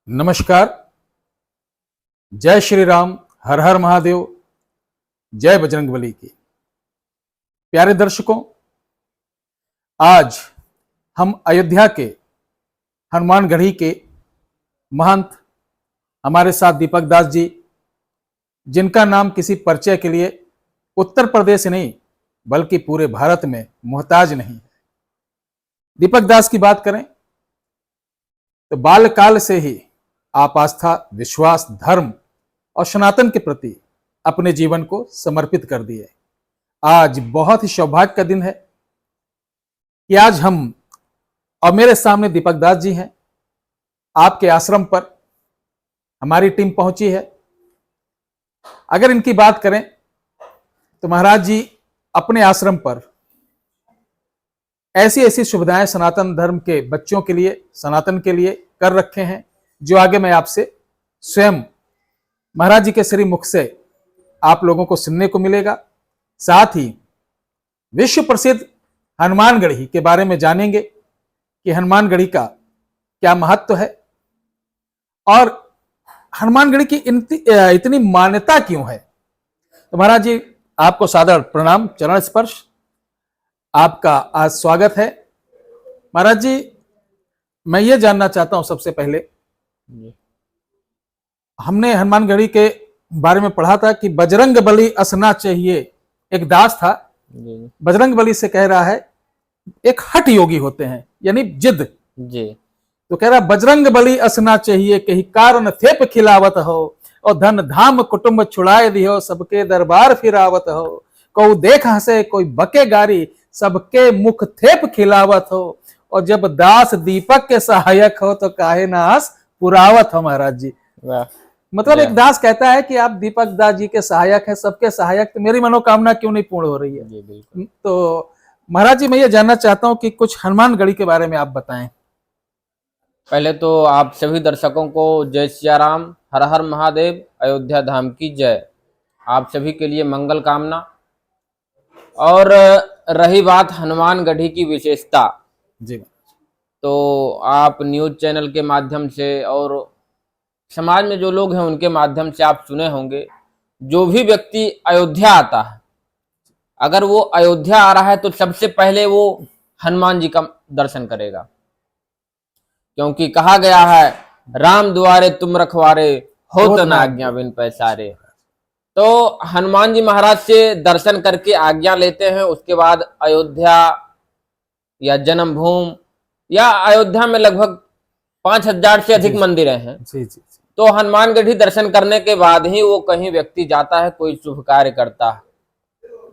नमस्कार। जय श्री राम, हर हर महादेव, जय बजरंगबली की। प्यारे दर्शकों, आज हम अयोध्या के हनुमानगढ़ी के महंत हमारे साथ दीपक दास जी, जिनका नाम किसी परिचय के लिए उत्तर प्रदेश नहीं बल्कि पूरे भारत में मोहताज नहीं है। दीपक दास की बात करें तो बालकाल से ही आप आस्था, विश्वास, धर्म और सनातन के प्रति अपने जीवन को समर्पित कर दिए। आज बहुत ही सौभाग्य का दिन है कि आज हम और मेरे सामने दीपक दास जी हैं। आपके आश्रम पर हमारी टीम पहुंची है। अगर इनकी बात करें तो महाराज जी अपने आश्रम पर ऐसी ऐसी सुविधाएं सनातन धर्म के बच्चों के लिए, सनातन के लिए कर रखे हैं, जो आगे मैं आपसे स्वयं महाराज जी के श्री मुख से आप लोगों को सुनने को मिलेगा। साथ ही विश्व प्रसिद्ध हनुमानगढ़ी के बारे में जानेंगे कि हनुमानगढ़ी का क्या महत्व है और हनुमानगढ़ी की इतनी मान्यता क्यों है। तो महाराज जी आपको सादर प्रणाम, चरण स्पर्श, आपका आज स्वागत है। महाराज जी, मैं ये जानना चाहता हूं सबसे पहले, हमने हनुमानगढ़ी के बारे में पढ़ा था कि बजरंगबली असना चाहिए। एक दास था, बजरंगबली से कह रहा है, एक हठ योगी होते हैं यानी जिद जी, तो कह रहा बजरंगबली असना चाहिए, कहीं कारण थेप खिलावत हो और धन धाम कुटुंब छुड़ाए दियो, सबके दरबार फिरावत हो। को देख हंसे कोई बके गारी, सबके मुख थेप खिलावत हो। और जब दास दीपक के सहायक हो तो काहे ना आस पुरावत हो। महाराज जी मतलब एक दास कहता है कि आप दीपक दास जी के सहायक हैं, सबके सहायक, तो मेरी मनोकामना क्यों नहीं पूर्ण हो रही है। तो महाराज जी मैं ये जानना चाहता हूं कि कुछ हनुमानगढ़ी के बारे में आप बताएं। पहले तो आप सभी दर्शकों को जय सिया राम, हर हर महादेव, अयोध्या धाम की जय। आप सभी के लिए मंगल कामना। और रही बात हनुमानगढ़ी की विशेषता जी, तो आप न्यूज चैनल के माध्यम से और समाज में जो लोग हैं उनके माध्यम से आप सुने होंगे, जो भी व्यक्ति अयोध्या आता है, अगर वो अयोध्या आ रहा है तो सबसे पहले वो हनुमान जी का दर्शन करेगा, क्योंकि कहा गया है राम द्वारे तुम रखवारे, हो तो न आज्ञा बिन पैसारे। तो हनुमान जी महाराज से दर्शन करके आज्ञा लेते हैं। उसके बाद अयोध्या या जन्मभूमि या अयोध्या में लगभग 5000 से अधिक मंदिर हैं। जी जी। तो हनुमानगढ़ी दर्शन करने के बाद ही वो कहीं व्यक्ति जाता है, कोई शुभ कार्य करता है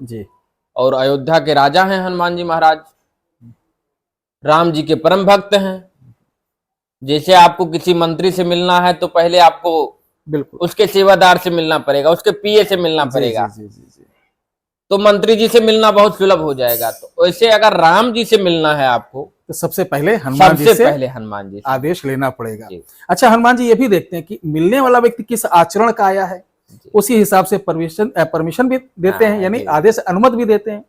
जी। और अयोध्या के राजा हैं हनुमान जी महाराज, राम जी के परम भक्त हैं। जैसे आपको किसी मंत्री से मिलना है तो पहले आपको बिल्कुल उसके सेवादार से मिलना पड़ेगा, उसके पीए से मिलना पड़ेगा। जी, जी, जी, जी। तो मंत्री जी से मिलना बहुत सुलभ हो जाएगा। तो वैसे अगर राम जी से मिलना है आपको तो सबसे पहले हनुमान जी से हनुमान जी आदेश लेना पड़ेगा। अच्छा, हनुमान जी ये भी देखते हैं कि मिलने वाला व्यक्ति किस आचरण का आया है, उसी हिसाब से परमिशन भी देते हैं, यानी आदेश अनुमति भी देते हैं।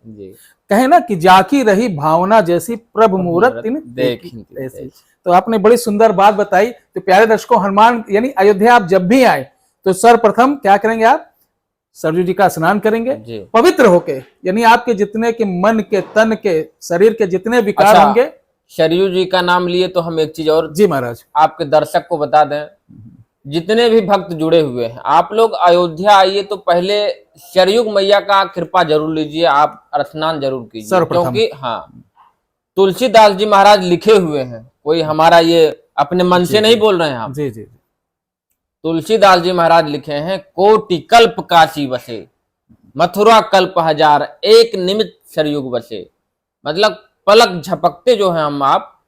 कहे ना कि जाकी रही भावना जैसी प्रभु मूरत देखी ऐसी। तो आपने बड़ी सुंदर बात बताई। तो प्यारे दर्शकों, हनुमान यानी अयोध्या आप जब भी आए तो सर्वप्रथम क्या करेंगे, आप सरयू जी का स्नान करेंगे पवित्र होके, यानी आपके जितने के मन के, तन के, शरीर के जितने विकार होंगे। सरयू जी का नाम लिए तो हम एक चीज और जी महाराज आपके दर्शक को बता दें, जितने भी भक्त जुड़े हुए हैं, आप लोग अयोध्या आइए तो पहले सरयू मैया का कृपा जरूर लीजिए, आप स्नान जरूर कीजिए, क्योंकि हाँ तुलसीदास जी महाराज लिखे हुए हैं, कोई हमारा ये अपने मन से नहीं बोल रहे हैं हम। जी जी। तुलसीदास जी महाराज लिखे हैं, कोटि कल्प काशी बसे, मथुरा कल्प हजार, एक निमित सरयुग बसे। मतलब पलक झपकते जो है हम, आप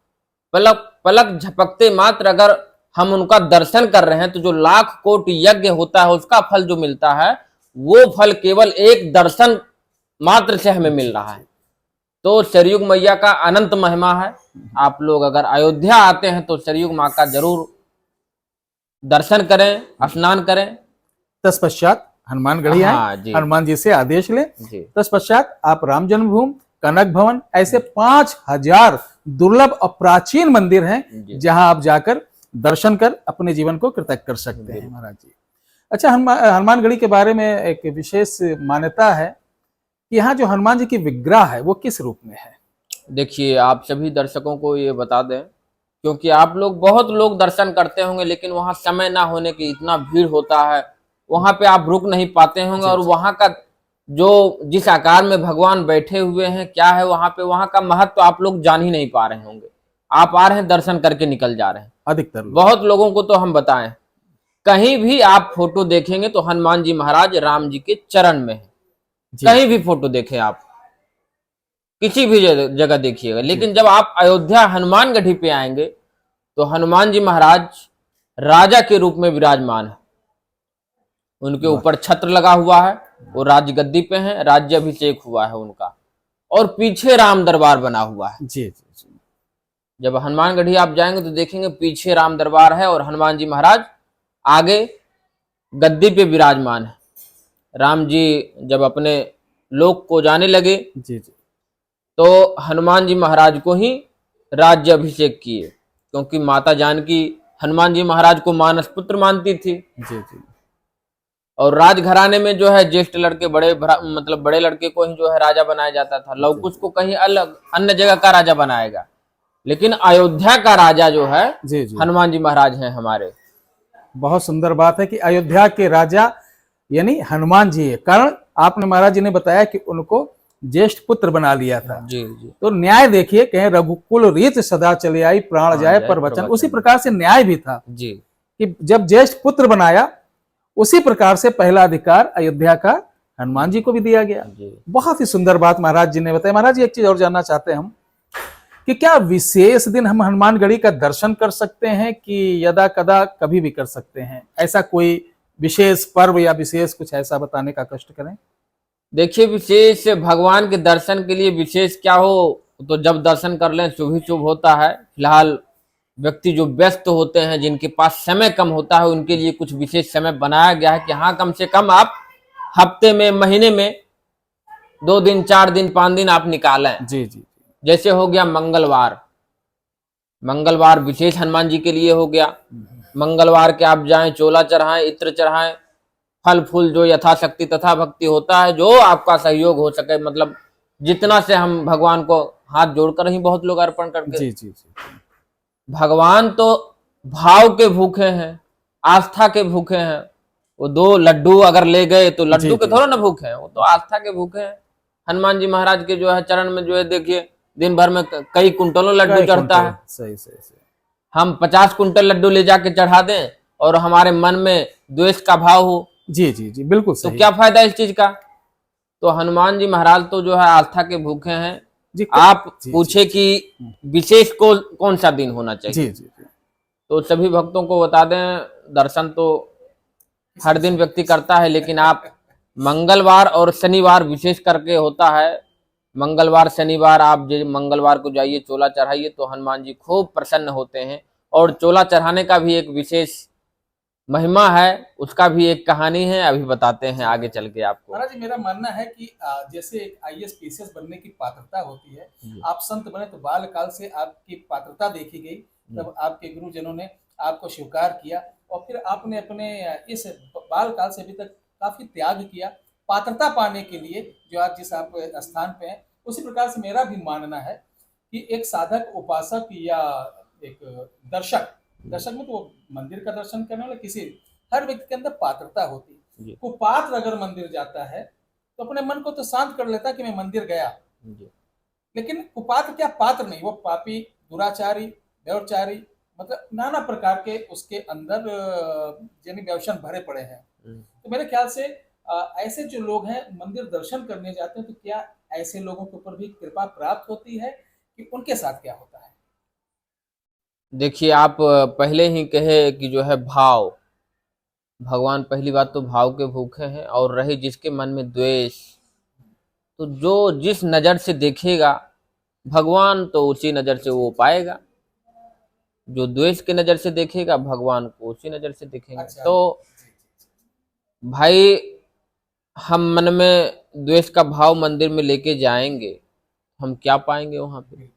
पलक झपकते मात्र अगर हम उनका दर्शन कर रहे हैं तो जो लाख कोटि यज्ञ होता है उसका फल जो मिलता है, वो फल केवल एक दर्शन मात्र से हमें मिल रहा है। तो सरयुग मैया का अनंत महिमा है। आप लोग अगर अयोध्या आते हैं तो सरयुग माँ का जरूर दर्शन करें, स्नान करें। तत्पश्चात हनुमानगढ़ी आए, हनुमान जी से आदेश लें। तत्पश्चात आप राम जन्मभूमि, कनक भवन, ऐसे 5000 दुर्लभ और प्राचीन मंदिर हैं जहां आप जाकर दर्शन कर अपने जीवन को कृतज्ञ कर सकते हैं महाराज जी। अच्छा, हनुमानगढ़ी के बारे में एक विशेष मान्यता है कि यहाँ जो हनुमान जी की विग्रह है वो किस रूप में है? देखिए, आप सभी दर्शकों को ये बता दें, क्योंकि आप लोग बहुत लोग दर्शन करते होंगे, लेकिन वहां समय ना होने की इतना भीड़ होता है, वहां पे आप रुक नहीं पाते होंगे, और वहां का जो जिस आकार में भगवान बैठे हुए हैं, क्या है वहां पे, वहां का महत्व तो आप लोग जान ही नहीं पा रहे होंगे। आप आ रहे हैं, दर्शन करके निकल जा रहे हैं। अधिकतर बहुत लोगों को तो हम बताएं, कहीं भी आप फोटो देखेंगे तो हनुमान जी महाराज राम जी के चरण में है। कहीं भी फोटो देखें आप, किसी भी जगह देखिएगा, लेकिन जब आप अयोध्या हनुमानगढ़ी पे आएंगे तो हनुमान जी महाराज राजा के रूप में विराजमान है। उनके ऊपर छत्र लगा हुआ है, वो राजगद्दी पे हैं, राज्य अभिषेक हुआ है उनका, और पीछे राम दरबार बना हुआ है। जी जी जी। जब हनुमानगढ़ी आप जाएंगे तो देखेंगे पीछे राम दरबार है और हनुमान जी महाराज आगे गद्दी पे विराजमान है। राम जी जब अपने लोक को जाने लगे जी जी, तो हनुमान जी महाराज को ही राज्य अभिषेक किए, क्योंकि माता जानकी हनुमान जी महाराज को मानस पुत्र मानती थी। जी जी। और राजघराने में जो है ज्येष्ठ लड़के, मतलब बड़े लड़के को ही जो है राजा बनाया जाता था। लव कुश को कहीं अलग अन्य जगह का राजा बनाएगा, लेकिन अयोध्या का राजा जो है जी जी, हनुमान जी महाराज हैं हमारे। बहुत सुंदर बात है कि अयोध्या के राजा यानी हनुमान जी है। कारण आपने महाराज जी ने बताया कि उनको ज्येष्ठ पुत्र बना लिया था। जी जी। तो न्याय देखिए, कहें रघुकुल रीत सदा चले आई, प्राण जाए पर वचन। उसी प्रकार से न्याय भी था जी, कि जब ज्येष्ठ पुत्र बनाया, उसी प्रकार से पहला अधिकार अयोध्या का हनुमान जी को भी दिया गया। बहुत ही सुंदर बात महाराज जी ने बताया। महाराज जी, एक चीज और जानना चाहते हैं हम कि क्या विशेष दिन हम हनुमानगढ़ी का दर्शन कर सकते हैं कि यदा कदा कभी भी कर सकते हैं? ऐसा कोई विशेष पर्व या विशेष कुछ ऐसा बताने का कष्ट करें। देखिए, विशेष भगवान के दर्शन के लिए विशेष क्या हो, तो जब दर्शन कर लें शुभ ही शुभ होता है। फिलहाल व्यक्ति जो व्यस्त होते हैं, जिनके पास समय कम होता है, उनके लिए कुछ विशेष समय बनाया गया है कि हाँ, कम से कम आप हफ्ते में, महीने में 2 दिन, 4 दिन, 5 दिन आप निकालें। जी जी। जैसे हो गया मंगलवार, मंगलवार विशेष हनुमान जी के लिए हो गया। मंगलवार के आप जाएं, चोला चढ़ाएं, इत्र चढ़ाएं, फल फूल जो यथाशक्ति तथा भक्ति होता है, जो आपका सहयोग हो सके, मतलब जितना से हम भगवान को हाथ जोड़कर ही बहुत लोग अर्पण करके। जी जी जी। भगवान तो भाव के भूखे हैं, आस्था के भूखे हैं। वो 2 लड्डू अगर ले गए तो लड्डू के थोड़ा ना भूखे हैं, वो तो आस्था के भूखे हैं। हनुमान जी महाराज के जो है चरण में जो है देखिए, दिन भर में कई कुंटलों लड्डू चढ़ता है। सही सही सही। हम 50 कुंटल लड्डू ले जाके चढ़ा दें और हमारे मन में द्वेष का भाव हो, जी जी जी, बिल्कुल सही। तो क्या फायदा इस चीज का? तो हनुमान जी महाराज तो जो है आस्था के भूखे हैं। जी, आप पूछे कि विशेष को कौन सा दिन होना चाहिए? जी जी जी। तो सभी भक्तों को बता दें, दर्शन तो हर दिन व्यक्ति करता है, लेकिन आप मंगलवार और शनिवार विशेष करके होता है। मंगलवार शनिवार आप मंगलवार को जाइए, चोला चढ़ाइए, तो हनुमान जी खूब प्रसन्न होते हैं। और चोला चढ़ाने का भी एक विशेष महिमा है, उसका भी एक कहानी है, अभी बताते हैं आगे चल के आपको। महाराज जी, मेरा मानना है कि जैसे IAS PCS बनने की पात्रता होती है, आप संत बने तो बाल काल से आपकी पात्रता देखी गई, तब आपके गुरुजनों ने आपको स्वीकार किया, और फिर आपने अपने इस बाल काल से अभी तक काफी त्याग किया पात्रता पाने के लिए, जो आज जिस आप स्थान पे हैं। उसी प्रकार से मेरा भी मानना है कि एक साधक, उपासक या एक दर्शक में तो वो मंदिर का दर्शन करने वाला, किसी हर व्यक्ति के अंदर पात्रता होती है। कुपात्र अगर मंदिर जाता है तो अपने मन को तो शांत कर लेता कि मैं मंदिर गया, लेकिन कुपात्र क्या, पात्र नहीं, वो पापी, दुराचारी, व्यभिचारी, मतलब नाना प्रकार के उसके अंदर यानी व्यसन भरे पड़े हैं। तो मेरे ख्याल से ऐसे जो लोग हैं मंदिर दर्शन करने जाते हैं, तो क्या ऐसे लोगों के ऊपर भी कृपा प्राप्त होती है कि उनके साथ क्या होता है? देखिए, आप पहले ही कहे कि जो है भाव, भगवान पहली बात तो भाव के भूखे हैं। और रही जिसके मन में द्वेष, तो जो जिस नजर से देखेगा भगवान, तो उसी नजर से वो पाएगा। जो द्वेष के नजर से देखेगा भगवान को उसी नजर से देखेंगे। अच्छा। तो भाई, हम मन में द्वेष का भाव मंदिर में लेके जाएंगे, हम क्या पाएंगे वहां पे?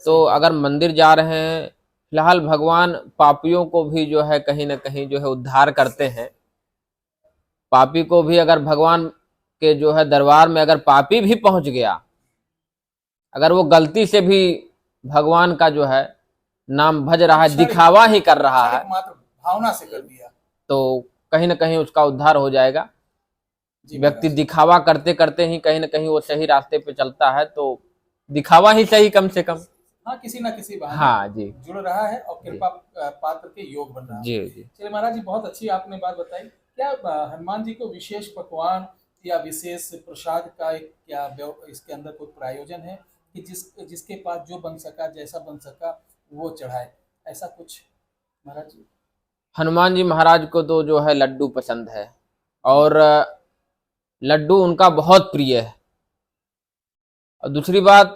तो अगर मंदिर जा रहे हैं फिलहाल भगवान पापियों को भी जो है कहीं ना कहीं जो है उद्धार करते हैं। पापी को भी अगर भगवान के जो है दरबार में अगर पापी भी पहुंच गया, अगर वो गलती से भी भगवान का जो है नाम भज रहा है, दिखावा ही कर रहा है, मात्र भावना से कर दिया, तो कहीं ना कहीं उसका उद्धार हो जाएगा। व्यक्ति दिखावा करते करते ही कहीं ना कहीं वो सही रास्ते पे चलता है, तो दिखावा ही सही कम से कम। हाँ, किसी ना किसी बहाने हाँ जी, जुड़ रहा है और कृपा पात्र के योग बन रहा है। जी जी। चलिए महाराज जी, बहुत अच्छी आपने बात बताई। क्या हनुमान जी को विशेष पकवान या विशेष प्रसाद का एक क्या इसके अंदर कोई प्रायोजन है कि जिसके पास जो बन सका, जैसा बन सका वो चढ़ाए, ऐसा कुछ महाराज जी? हनुमान जी महाराज को तो जो है लड्डू पसंद है, और लड्डू उनका बहुत प्रिय है। और दूसरी बात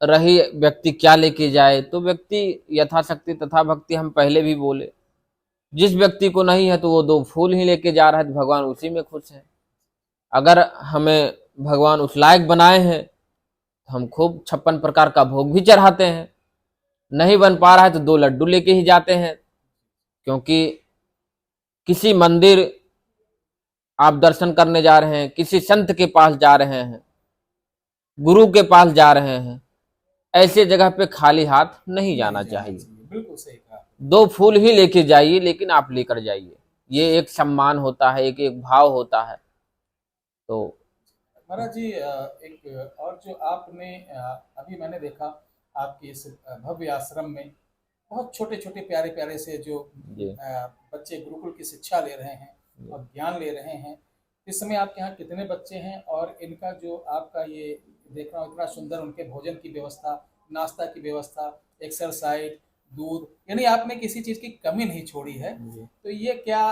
रही व्यक्ति क्या लेके जाए, तो व्यक्ति यथाशक्ति तथा भक्ति, हम पहले भी बोले, जिस व्यक्ति को नहीं है तो वो 2 फूल ही लेके जा रहा है, तो भगवान उसी में खुश है। अगर हमें भगवान उस लायक बनाए हैं तो हम खूब 56 प्रकार का भोग भी चढ़ाते हैं। नहीं बन पा रहा है तो 2 लड्डू लेके ही जाते हैं, क्योंकि किसी मंदिर आप दर्शन करने जा रहे हैं, किसी संत के पास जा रहे हैं, गुरु के पास जा रहे हैं, ऐसे जगह पे खाली हाथ नहीं जाना चाहिए। बिल्कुल सही कहा। 2 फूल ही लेके जाइए, लेकिन आप लेकर जाइए, ये एक सम्मान होता है, एक भाव होता है। तो महाराज जी, एक और जो आपने अभी मैंने देखा आपके इस भव्य आश्रम में बहुत छोटे छोटे प्यारे प्यारे से जो बच्चे गुरुकुल की शिक्षा ले रहे हैं और ज्ञान ले रहे हैं। इस समय आपके यहाँ कितने बच्चे हैं, और इनका जो आपका ये देख रहा हूँ इतना सुंदर उनके भोजन की व्यवस्था, नाश्ता की व्यवस्था, एक्सरसाइज, दूध, यानी आपने किसी चीज़ की कमी नहीं छोड़ी है। तो ये क्या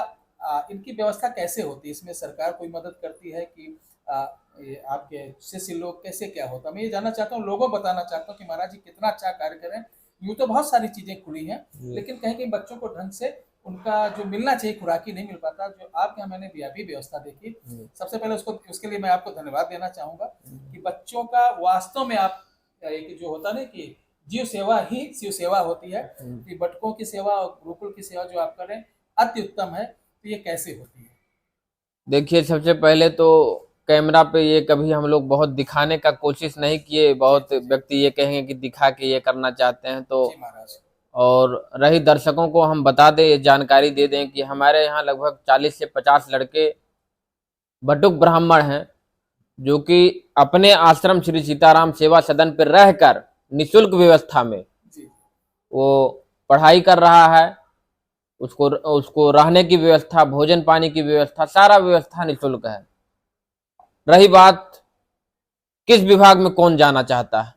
इनकी व्यवस्था कैसे होती है? इसमें सरकार कोई मदद करती है कि ये आपके शिष्य लोग कैसे क्या होता है? मैं ये जानना चाहता हूँ, लोगों बताना चाहता हूँ कि महाराज जी कितना अच्छा कार्य करें। यूँ तो बहुत सारी चीज़ें खुली हैं, लेकिन कहीं कहीं बच्चों को ढंग से उनका जो मिलना चाहिए खुराकी नहीं मिल पाता। जो आपके यहाँ मैंने वीआईपी व्यवस्था देखी, सबसे पहले उसके लिए मैं आपको धन्यवाद देना चाहूँगा कि बच्चों का वास्तव में आप एक जो होता ना कि जीव सेवा ही शिव सेवा होती है, कि बटकों की सेवा और गुरुकुल की सेवा जो आप करें अति उत्तम है। तो ये कैसे होती है? देखिए, सबसे पहले तो कैमरा पे ये कभी हम लोग बहुत दिखाने का कोशिश नहीं किए। बहुत व्यक्ति ये कहेंगे कि दिखा के ये करना चाहते हैं, तो और रही दर्शकों को हम बता दें, जानकारी दे दें कि हमारे यहाँ लगभग 40 से 50 लड़के बटुक ब्राह्मण हैं, जो कि अपने आश्रम श्री सीताराम सेवा सदन पर रहकर निःशुल्क व्यवस्था में वो पढ़ाई कर रहा है। उसको रहने की व्यवस्था, भोजन पानी की व्यवस्था, सारा व्यवस्था निःशुल्क है। रही बात किस विभाग में कौन जाना चाहता है,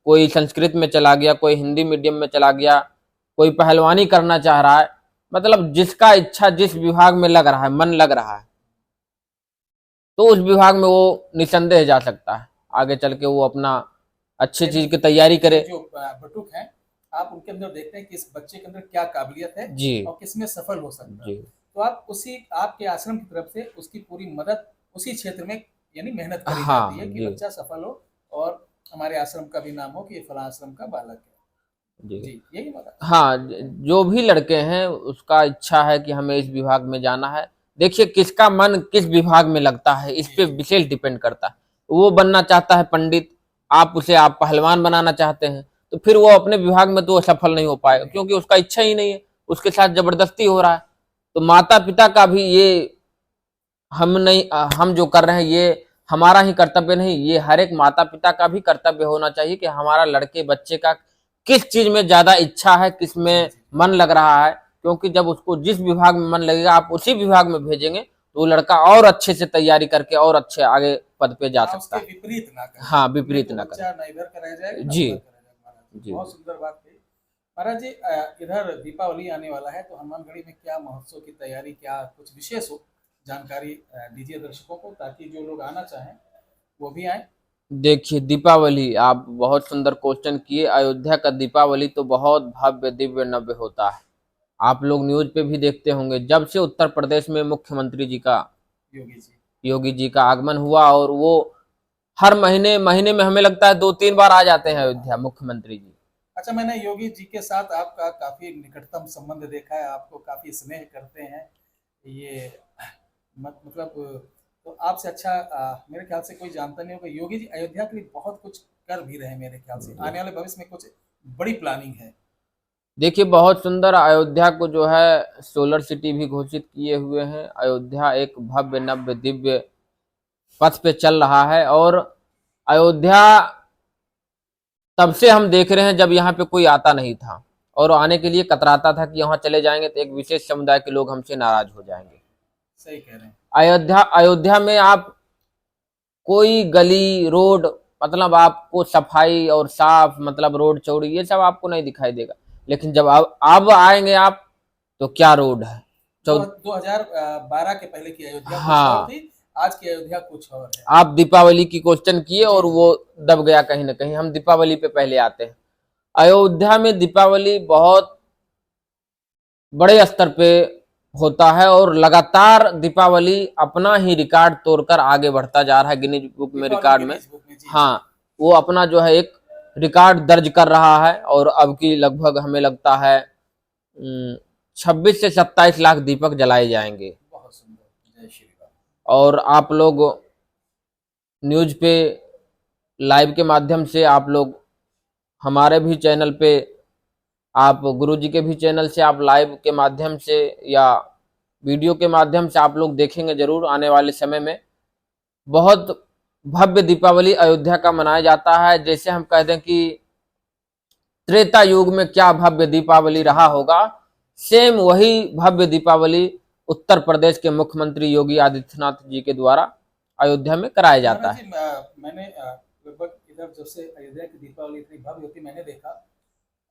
कोई संस्कृत में चला गया, कोई हिंदी मीडियम में चला गया, कोई पहलवानी करना चाह रहा है, मतलब जिसका इच्छा जिस विभाग में लग रहा है, मन लग रहा है, तो उस विभाग में वो निसंदेह जा सकता है। आगे चल के वो अपना अच्छी चीज की तैयारी करे। जो बटुक हैं, आप उनके अंदर देखते हैं कि इस बच्चे के अंदर क्या काबिलियत है जी, और किसमें सफल हो सकता है, जी। तो आप उसी आपके आश्रम की तरफ से उसकी पूरी मदद उसी क्षेत्र में यानी मेहनत करी हाँ, जाती है कि जी। बच्चा सफल हो और हमारे आश्रम का भी नाम हो कि ये फला आश्रम का बालक है। जी, यही बात। हाँ, जो भी लड़के हैं उसका इच्छा है कि हमें इस विभाग में जाना है। देखिए, किसका मन किस विभाग में लगता है इस पे विशेष डिपेंड करता है। वो बनना चाहता है पंडित, आप पहलवान बनाना चाहते हैं, तो फिर वो अपने विभाग में तो वो सफल नहीं हो पाएगा, क्योंकि उसका इच्छा ही नहीं है, उसके साथ जबरदस्ती हो रहा है। तो माता पिता का भी ये हम जो कर रहे हैं ये हमारा ही कर्तव्य नहीं, ये हर एक माता पिता का भी कर्तव्य होना चाहिए कि हमारा लड़के बच्चे का किस चीज में ज्यादा इच्छा है, किस में मन लग रहा है। क्योंकि जब उसको जिस विभाग में मन लगेगा आप उसी विभाग में भेजेंगे, तो वो लड़का और अच्छे से तैयारी करके और अच्छे आगे पद पे जा सकता है। विपरीत ना करे। हाँ, विपरीत ना करे। ना इधर का रह जाएगा, जी, जी। बहुत सुंदर बात कही महाराज जी। इधर दीपावली आने वाला है, तो हनुमानगढ़ी में क्या महोत्सव की तैयारी, क्या कुछ विशेष हो, जानकारी दीजिए दर्शकों को, ताकि जो लोग आना चाहें वो भी आए। देखिए, दीपावली, आप बहुत सुंदर क्वेश्चन किए। अयोध्या का दीपावली तो बहुत भव्य दिव्य नव्य होता है। आप लोग न्यूज पे भी देखते होंगे, जब से उत्तर प्रदेश में मुख्यमंत्री जी का योगी जी का आगमन हुआ, और वो हर महीने में हमें लगता है 2-3 बार आ जाते हैं अयोध्या मुख्यमंत्री जी। अच्छा, मैंने योगी जी के साथ आपका काफी निकटतम संबंध देखा है, आपको काफी स्नेह करते हैं ये, मतलब तो आपसे अच्छा मेरे ख्याल से कोई जानता नहीं होगा। योगी जी अयोध्या के लिए बहुत कुछ कर भी रहे हैं, मेरे ख्याल से आने वाले भविष्य में कुछ बड़ी प्लानिंग है। देखिए, बहुत सुंदर अयोध्या को जो है सोलर सिटी भी घोषित किए हुए हैं। अयोध्या एक भव्य नव्य दिव्य पथ पे चल रहा है, और अयोध्या तब से हम देख रहे हैं जब यहाँ पे कोई आता नहीं था और आने के लिए कतराता था कि यहाँ चले जाएंगे तो एक विशेष समुदाय के लोग हमसे नाराज हो जाएंगे। सही कह रहे हैं। अयोध्या में आप कोई गली रोड, मतलब आपको सफाई और साफ, मतलब रोड चौड़ी, ये सब आपको नहीं दिखाई देगा। लेकिन जब अब आएंगे आप, तो क्या रोड है। 2012 के पहले की अयोध्या कुछ और हाँ, थी, आज की अयोध्या कुछ और है। आप दीपावली की क्वेश्चन किए और वो दब गया कहीं ना कहीं। हम दीपावली पे पहले आते हैं। अयोध्या में दीपावली बहुत बड़े स्तर पे होता है, और लगातार दीपावली अपना ही रिकॉर्ड तोड़कर आगे बढ़ता जा रहा है गिनीज बुक में, रिकॉर्ड में। हाँ, वो अपना जो है एक रिकॉर्ड दर्ज कर रहा है, और अब की लगभग हमें लगता है 26 से 27 लाख दीपक जलाए जाएंगे। बहुत सुंदर, जय श्री राम। और आप लोग न्यूज पे लाइव के माध्यम से, आप लोग हमारे भी चैनल पे, आप गुरुजी के भी चैनल से, आप लाइव के माध्यम से या वीडियो के माध्यम से आप लोग देखेंगे जरूर आने वाले समय में। बहुत भव्य दीपावली अयोध्या का मनाया जाता है। जैसे हम कह दें कि त्रेता युग में क्या भव्य दीपावली रहा होगा, सेम वही भव्य दीपावली उत्तर प्रदेश के मुख्यमंत्री योगी आदित्यनाथ जी के द्वारा अयोध्या में कराया जाता है। मैंने लगभग इधर जब से अयोध्या की दीपावली इतनी भव्य होती मैंने देखा,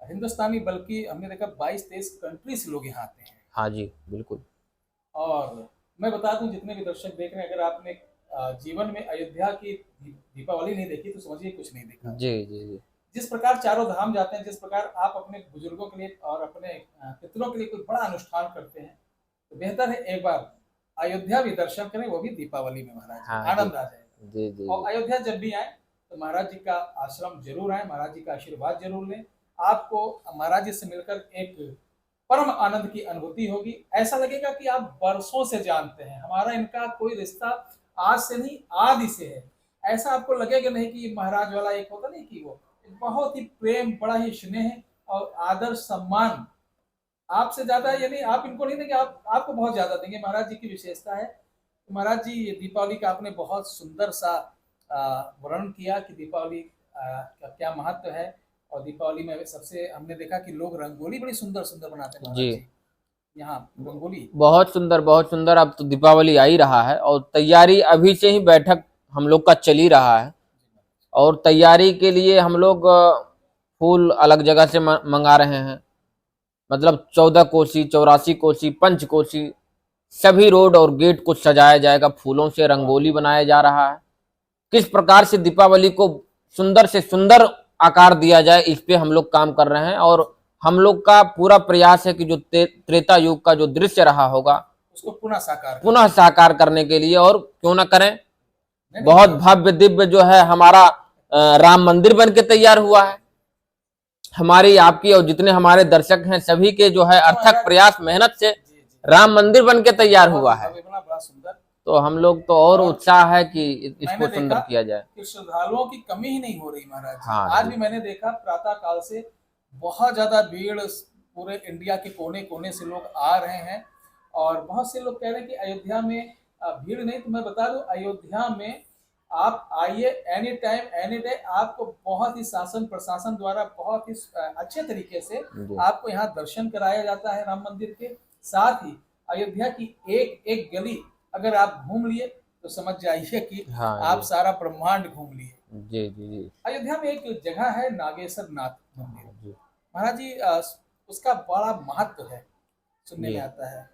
हिंदुस्तानी बल्कि हमने देखा 22-23 कंट्री से लोग यहाँ आते हैं। हाँ जी, बिल्कुल। और मैं बता दूं, जितने भी दर्शक देख रहे हैं, अगर आपने जीवन में अयोध्या की दीपावली नहीं देखी तो समझिए कुछ नहीं देखा। जी जी जी। जिस प्रकार चारों धाम जाते हैं, जिस प्रकार आप अपने बुजुर्गों के लिए और अपने पितरों के लिए कोई बड़ा अनुष्ठान करते हैं, तो बेहतर है एक बार अयोध्या भी दर्शन करें, वो भी दीपावली में महाराज। हाँ, आनंद आ जाएगा। जी जी। और अयोध्या जब भी आए तो महाराज जी का आश्रम जरूर आए, महाराज जी का आशीर्वाद जरूर लें। आपको महाराज जी से मिलकर एक परम आनंद की अनुभूति होगी। ऐसा लगेगा कि आप बरसों से जानते हैं, हमारा इनका कोई रिश्ता आज से नहीं आदि से है। ऐसा आपको लगेगा नहीं कि महाराज वाला एक होता नहीं कि वो बहुत ही प्रेम, बड़ा ही स्नेह और आदर सम्मान आपसे ज्यादा, यानी आप इनको नहीं देंगे, आपको बहुत ज्यादा देंगे। महाराज जी की विशेषता है। तो महाराज जी, ये दीपावली का आपने बहुत सुंदर सा वर्णन किया कि दीपावली का क्या महत्व है। और दीपावली में सबसे हमने देखा कि लोग रंगोली बड़ी सुंदर सुंदर बनाते हैं जी। यहाँ रंगोली बहुत सुंदर, बहुत सुंदर। अब तो दीपावली आ ही रहा है, और तैयारी अभी से ही बैठक हम लोग का चल ही रहा है। और तैयारी के लिए हम लोग फूल अलग जगह से मंगा रहे हैं। मतलब 14 कोसी, 84 कोसी, पंच कोसी, सभी रोड और गेट को सजाया जाएगा फूलों से, रंगोली बनाया जा रहा है। किस प्रकार से दीपावली को सुंदर से सुंदर आकार दिया जाए, इस पे हम लोग काम कर रहे हैं। और हम लोग का पूरा प्रयास है कि जो त्रेता युग का जो दृश्य रहा होगा उसको पुनः साकार करने के लिए, और क्यों ना करें। बहुत भव्य दिव्य जो है हमारा राम मंदिर बन के तैयार हुआ है। हमारी, आपकी और जितने हमारे दर्शक हैं सभी के जो है अर्थक प्रयास मेहनत से राम मंदिर बन के तैयार हुआ है। तो हम लोग तो और उत्साह है कि इसको सुंदर किया जाए। श्रद्धालुओं की कमी ही नहीं हो रही महाराज। हाँ, आज भी मैंने देखा प्रातः काल से बहुत ज्यादा भीड़, पूरे इंडिया के कोने कोने से लोग आ रहे हैं। और बहुत से लोग कह रहे हैं कि अयोध्या में भीड़ नहीं, तो मैं बता दूं, अयोध्या में आप आइए, एनी टाइम एनी डे, आपको बहुत ही शासन प्रशासन द्वारा बहुत ही अच्छे तरीके से आपको यहाँ दर्शन कराया जाता है राम मंदिर के। साथ ही अयोध्या की एक एक गली अगर आप घूम लिए तो समझ जाइए कि आप सारा ब्रह्मांड घूम लिए। जी जी जी। अयोध्या में एक जगह है नागेश्वर नाथ मंदिर, महाराज जी उसका बड़ा महत्व है, सुनने में आता है।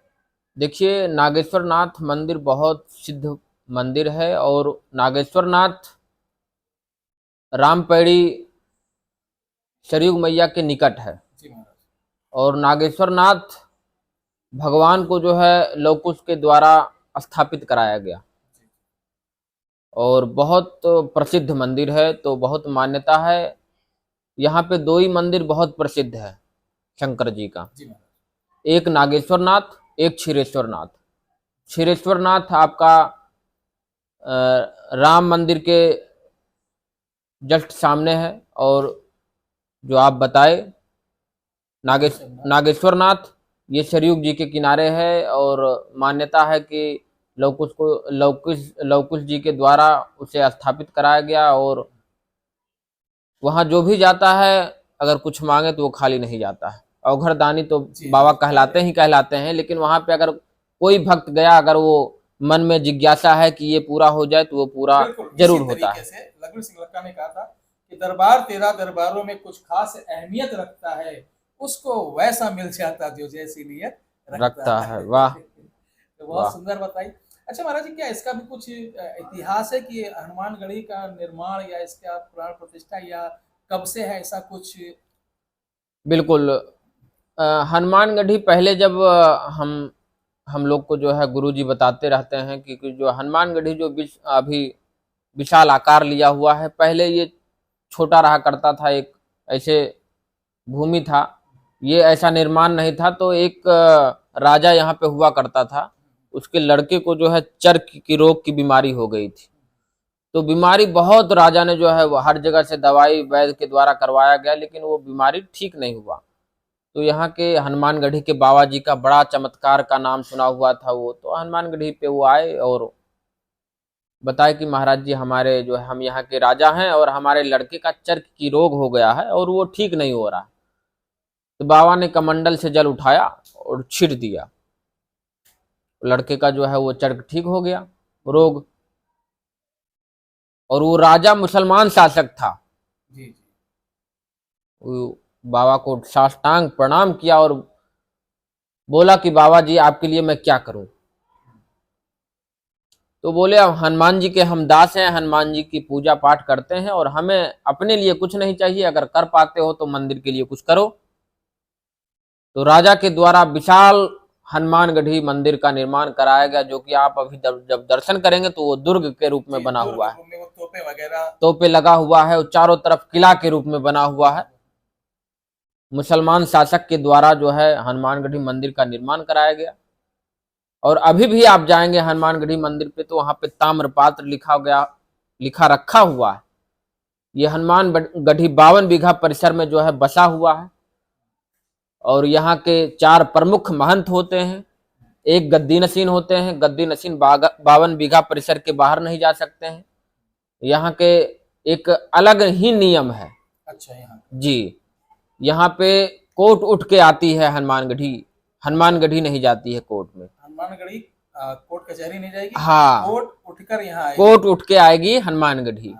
देखिए, नागेश्वर नाथ मंदिर बहुत सिद्ध मंदिर है, और नागेश्वर नाथ रामपेड़ी सरयू मैया के निकट है। और नागेश्वर नाथ भगवान को जो है लवकुश के द्वारा स्थापित कराया गया, और बहुत प्रसिद्ध मंदिर है। तो बहुत मान्यता है यहाँ पे दो ही मंदिर बहुत प्रसिद्ध है शंकर जी का, जी महाराज। एक नागेश्वर नाथ, एक क्षीरेश्वर नाथ। क्षीरेश्वर नाथ आपका राम मंदिर के जस्ट सामने है, और जो आप बताए नागेश्वर नाथ, ये सरयू जी के किनारे है, और मान्यता है कि लवकुश जी के द्वारा उसे स्थापित कराया गया, और वहाँ जो भी जाता है अगर कुछ मांगे तो वो खाली नहीं जाता है। अवघर दानी तो बाबा कहलाते हैं, लेकिन वहाँ पे अगर कोई भक्त गया, अगर वो मन में जिज्ञासा है कि ये पूरा हो जाए तो वो पूरा जरूर होता है। लक्ष्मण सिंह लक्का ने कहा था कि दरबार तेरा दरबारों में कुछ खास अहमियत रखता है, उसको वैसा मिल जाता जो जैसी नियत रखता है। वाह, तो बहुत सुंदर बताई। अच्छा महाराज जी, क्या इसका भी कुछ इतिहास है कि हनुमानगढ़ी का निर्माण या इसका प्राण प्रतिष्ठा या कब से है, ऐसा कुछ? बिल्कुल। हनुमानगढ़ी पहले जब हम लोग को जो है गुरुजी बताते रहते हैं कि जो हनुमानगढ़ी जो अभी विशाल आकार लिया हुआ है, पहले ये छोटा रहा करता था, एक ऐसे भूमि था, ये ऐसा निर्माण नहीं था। तो एक राजा यहाँ पे हुआ करता था, उसके लड़के को जो है चर्क की रोग की बीमारी हो गई थी। तो बीमारी बहुत, राजा ने जो है वो हर जगह से दवाई वैद्य के द्वारा करवाया गया, लेकिन वो बीमारी ठीक नहीं हुआ। तो यहाँ के हनुमानगढ़ी के बाबा जी का बड़ा चमत्कार का नाम सुना हुआ था वो, तो हनुमानगढ़ी पे वो आए और बताए कि महाराज जी, हमारे जो है हम यहाँ के राजा हैं और हमारे लड़के का चर्क की रोग हो गया है और वो ठीक नहीं हो रहा। तो बाबा ने कमंडल से जल उठाया और छिड़ दिया, लड़के का जो है वो चर्क ठीक हो गया रोग। और वो राजा मुसलमान शासक था। जी जी। वो बाबा को साष्टांग प्रणाम किया और बोला कि बाबा जी, आपके लिए मैं क्या करूं। तो बोले, अब हनुमान जी के हम दास हैं, हनुमान जी की पूजा पाठ करते हैं और हमें अपने लिए कुछ नहीं चाहिए, अगर कर पाते हो तो मंदिर के लिए कुछ करो। तो राजा के द्वारा विशाल हनुमानगढ़ी मंदिर का निर्माण कराया गया, जो कि आप अभी जब दर्शन करेंगे तो वो दुर्ग के रूप में बना हुआ है, तोपे वगैरह, तोपे लगा हुआ है और चारों तरफ किला के रूप में बना हुआ है। मुसलमान शासक के द्वारा जो है हनुमानगढ़ी मंदिर का निर्माण कराया गया। और अभी भी आप जाएंगे हनुमानगढ़ी मंदिर पे तो वहां पे ताम्रपात्र लिखा रखा हुआ है। ये हनुमानगढ़ी 52 बीघा परिसर में जो है बसा हुआ है, और यहाँ के 4 प्रमुख महंत होते हैं, एक गद्दी नशीन होते हैं। गद्दी नशीन 52 बीघा परिसर के बाहर नहीं जा सकते हैं। यहाँ के एक अलग ही नियम है। अच्छा, यहाँ जी, यहाँ पे कोर्ट उठ के आती है हनुमानगढ़ी नहीं जाती है कोर्ट में। हनुमानगढ़ी कोर्ट कचहरी नहीं जाएगी, हाँ, कोर्ट उठकर यहाँ आएगी, कोर्ट उठ के आएगी हनुमानगढ़ी।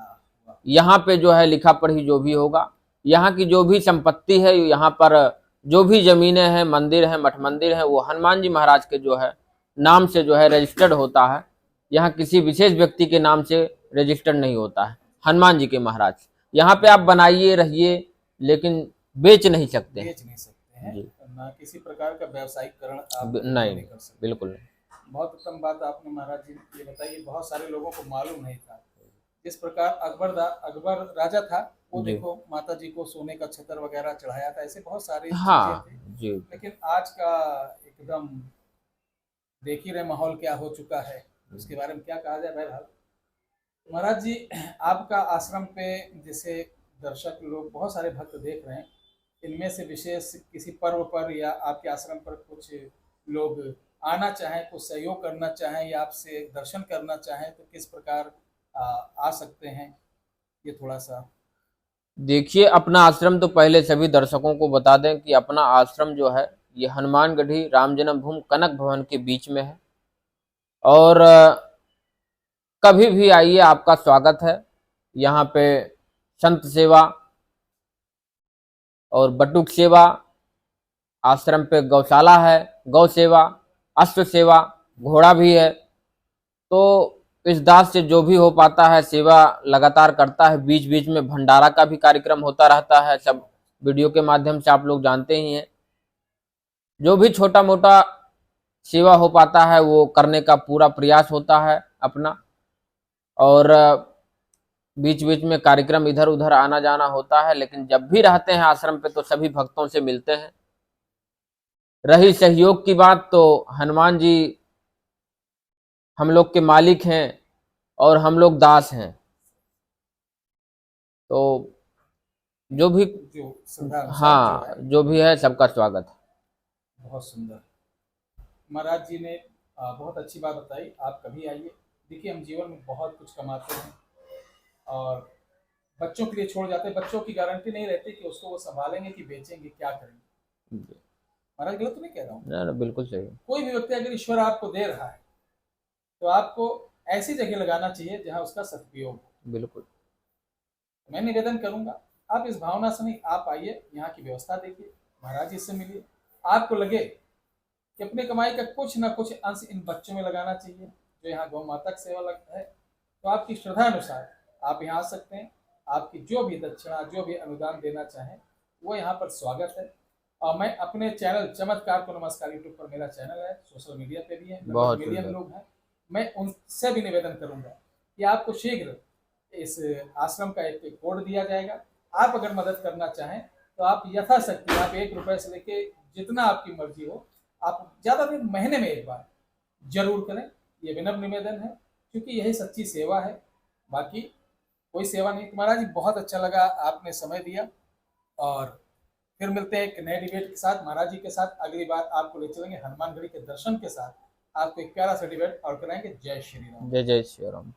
यहाँ पे जो है लिखा पढ़ी जो भी होगा, यहाँ की जो भी संपत्ति है, यहाँ पर जो भी जमीनें हैं, मंदिर है, मठ मंदिर है, वो हनुमान जी महाराज के जो है नाम से जो है रजिस्टर्ड होता है। यहाँ किसी विशेष व्यक्ति के नाम से रजिस्टर्ड नहीं होता है, हनुमान जी के महाराज। यहाँ पे आप बनाइए रहिए, लेकिन बेच नहीं सकते हैं, ना किसी प्रकार का व्यावसायिकरण आप नहीं कर सकते। बिल्कुल नहीं। बहुत उत्तम बात आपने महाराज जी ये बताई, बहुत सारे लोगों को मालूम नहीं था। जिस प्रकार अकबर राजा था, वो देखो माता जी को सोने का छतर वगैरह चढ़ाया था, ऐसे बहुत सारे चीजें थी। जी। लेकिन आज का एकदम देख ही रहे माहौल क्या हो चुका है, उसके बारे में क्या कहा जाए। बहरहाल महाराज जी, आपका आश्रम पे जैसे दर्शक लोग बहुत सारे भक्त देख रहे हैं, इनमें से विशेष किसी पर्व पर या आपके आश्रम पर कुछ लोग आना चाहें, कुछ सहयोग करना चाहें या आपसे दर्शन करना चाहें, तो किस प्रकार आ सकते हैं, ये थोड़ा सा। देखिए, अपना आश्रम तो पहले सभी दर्शकों को बता दें कि अपना आश्रम जो है ये हनुमानगढ़ी राम जन्मभूमि कनक भवन के बीच में है, और कभी भी आइए, आपका स्वागत है। यहाँ पे संत सेवा और बटुक सेवा, आश्रम पे गौशाला है, गौ सेवा, अश्व सेवा, घोड़ा भी है। तो इस दास से जो भी हो पाता है सेवा लगातार करता है। बीच बीच में भंडारा का भी कार्यक्रम होता रहता है, सब वीडियो के माध्यम से आप लोग जानते ही हैं। जो भी छोटा मोटा सेवा हो पाता है वो करने का पूरा प्रयास होता है अपना। और बीच बीच में कार्यक्रम इधर उधर आना जाना होता है, लेकिन जब भी रहते हैं आश्रम पे तो सभी भक्तों से मिलते हैं। रही सहयोग की बात, तो हनुमान जी हम लोग के मालिक हैं और हम लोग दास हैं। तो जो भी जो श्रद्धा अनुसार जो हाँ है, जो भी है सबका स्वागत है। बहुत सुंदर। महाराज जी ने बहुत अच्छी बात बताई। आप कभी आइए। देखिए, हम जीवन में बहुत कुछ कमाते हैं और बच्चों के लिए छोड़ जाते हैं। बच्चों की गारंटी नहीं रहती कि उसको वो संभालेंगे कि बेचेंगे, क्या करेंगे। महाराज गलत तो नहीं कह रहा हूँ। ना बिल्कुल सही। कोई भी व्यक्ति अगर ईश्वर आपको दे रहा है तो आपको ऐसी जगह लगाना चाहिए जहां उसका सदुपयोग हो। बिल्कुल। मैं निवेदन करूंगा, आप इस भावना से नहीं, आप आइए, यहाँ की व्यवस्था देखिए, महाराज जी से मिलिए। आपको लगे कि अपनी कमाई का कुछ ना कुछ अंश इन बच्चों में लगाना चाहिए जो यहाँ गौ माता की सेवा लगता है, तो आपकी श्रद्धा अनुसार आप यहाँ आ सकते हैं। आपकी जो भी दक्षिणा, जो भी अनुदान देना चाहें, वो यहाँ पर स्वागत है। और मैं अपने चैनल चमत्कार को नमस्कार यूट्यूब पर मेरा चैनल है, सोशल मीडिया पे भी है, बहुत लगभग मिलियन सुंदर। लोग हैं। मैं उनसे भी निवेदन करूंगा कि आपको शीघ्र इस आश्रम का एक कोड दिया जाएगा। आप अगर मदद करना चाहें तो आप यथाशक्ति, आप 1 रुपए से लेके जितना आपकी मर्जी हो, आप ज़्यादा दिन महीने में एक बार जरूर करें। ये विनम्र निवेदन है, क्योंकि यही सच्ची सेवा है, बाकी कोई सेवा नहीं। तो महाराज जी, बहुत अच्छा लगा आपने समय दिया, और फिर मिलते हैं एक नए डिबेट के साथ महाराज जी के साथ। अगली बार आपको ले चलेंगे हनुमानगढ़ी के दर्शन के साथ, आपको एक प्यारा सा डिबेट और कराएंगे। जय श्री राम। जय जय श्री राम।